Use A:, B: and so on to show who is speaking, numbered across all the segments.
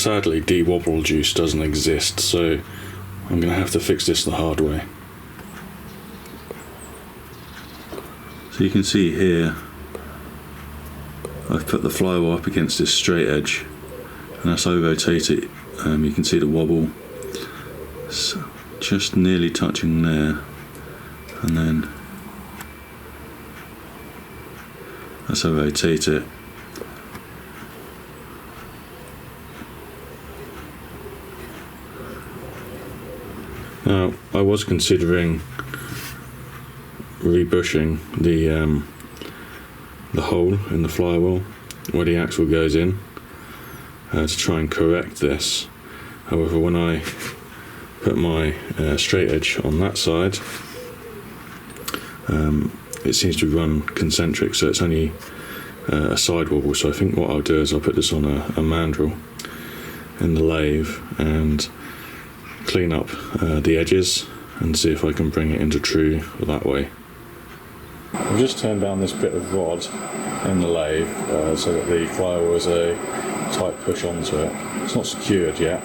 A: sadly de-wobble juice doesn't exist, so I'm going to have to fix this the hard way. So you can see here I've put the flywheel up against this straight edge, and as I rotate it you can see the wobble. It's just nearly touching there, and then as I rotate it, now I was considering rebushing the hole in the flywheel where the axle goes in to try and correct this. However, when I put my straight edge on that side, it seems to run concentric, so it's only a side wobble. So I think what I'll do is I'll put this on a mandrel in the lathe and clean up the edges and see if I can bring it into true that way. I've just turned down this bit of rod in the lathe so that the flywheel has a tight push onto it. It's not secured yet,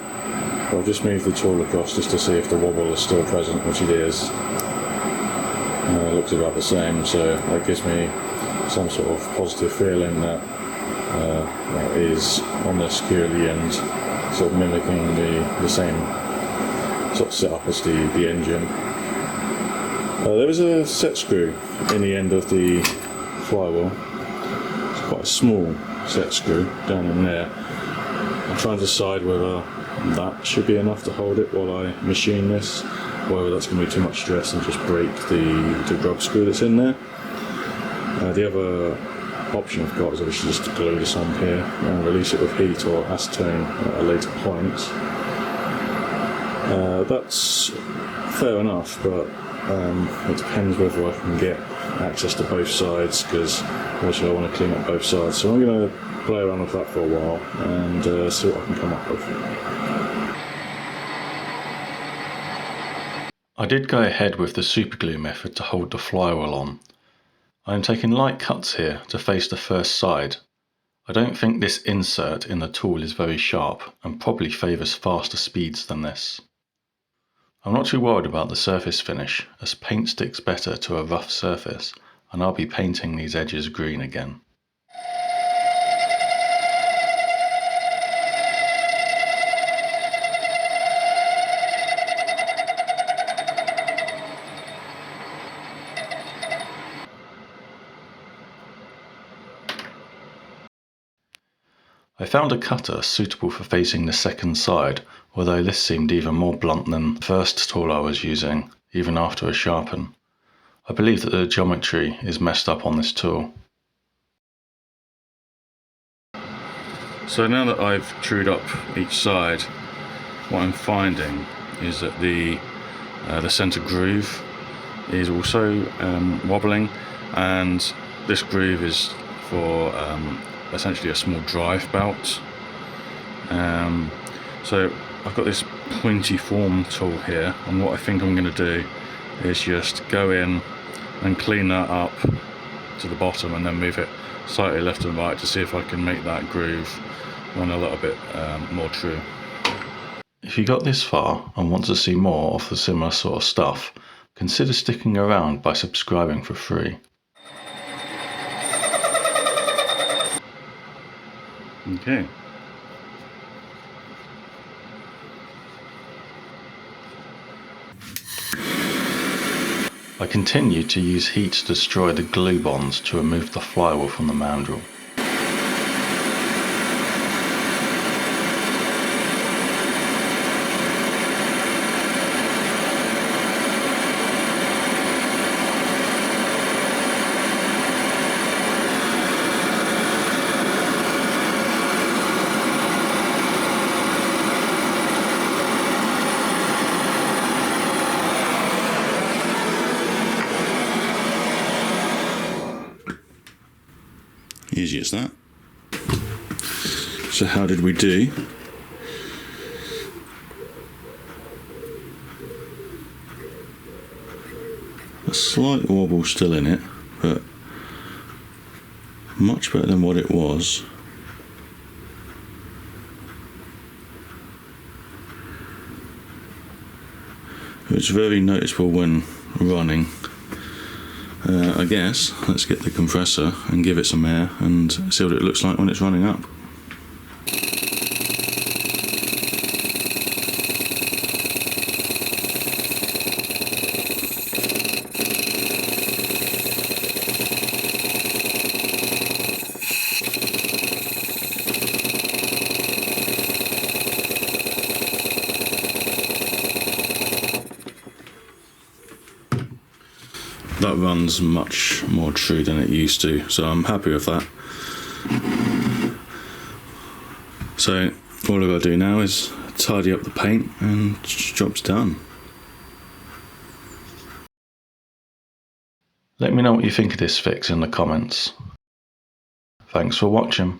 A: but I've just moved the tool across just to see if the wobble is still present, which it is. It looks about the same, so that gives me some sort of positive feeling that that is on there securely and sort of mimicking the same sort of setup as the engine. There was a set screw in the end of the flywheel. It's quite a small set screw down in there. I'm trying to decide whether that should be enough to hold it while I machine this, or whether that's going to be too much stress and just break the grub screw that's in there. The other option I've got is obviously just to glue this on here and release it with heat or acetone at a later point. That's fair enough, but it depends whether I can get access to both sides, because obviously I want to clean up both sides. So I'm going to play around with that for a while and see what I can come up with. I did go ahead with the superglue method to hold the flywheel on. I am taking light cuts here to face the first side. I don't think this insert in the tool is very sharp and probably favours faster speeds than this. I'm not too worried about the surface finish, as paint sticks better to a rough surface, and I'll be painting these edges green again. I found a cutter suitable for facing the second side, although this seemed even more blunt than the first tool I was using, even after a sharpen. I believe that the geometry is messed up on this tool. So now that I've trued up each side, what I'm finding is that the centre groove is also wobbling, and this groove is for essentially a small drive belt. So I've got this pointy form tool here, and what I think I'm going to do is just go in and clean that up to the bottom and then move it slightly left and right to see if I can make that groove run a little bit more true. If you got this far and want to see more of the similar sort of stuff, consider sticking around by subscribing for free. Okay. I continued to use heat to destroy the glue bonds to remove the flywheel from the mandrel. Easy as that. So how did we do? A slight wobble still in it, but much better than what it was. It's very noticeable when running. I guess let's get the compressor and give it some air and see what it looks like when it's running up. That runs much more true than it used to, so I'm happy with that. So all I've got to do now is tidy up the paint and job's done. Let me know what you think of this fix in the comments. Thanks for watching.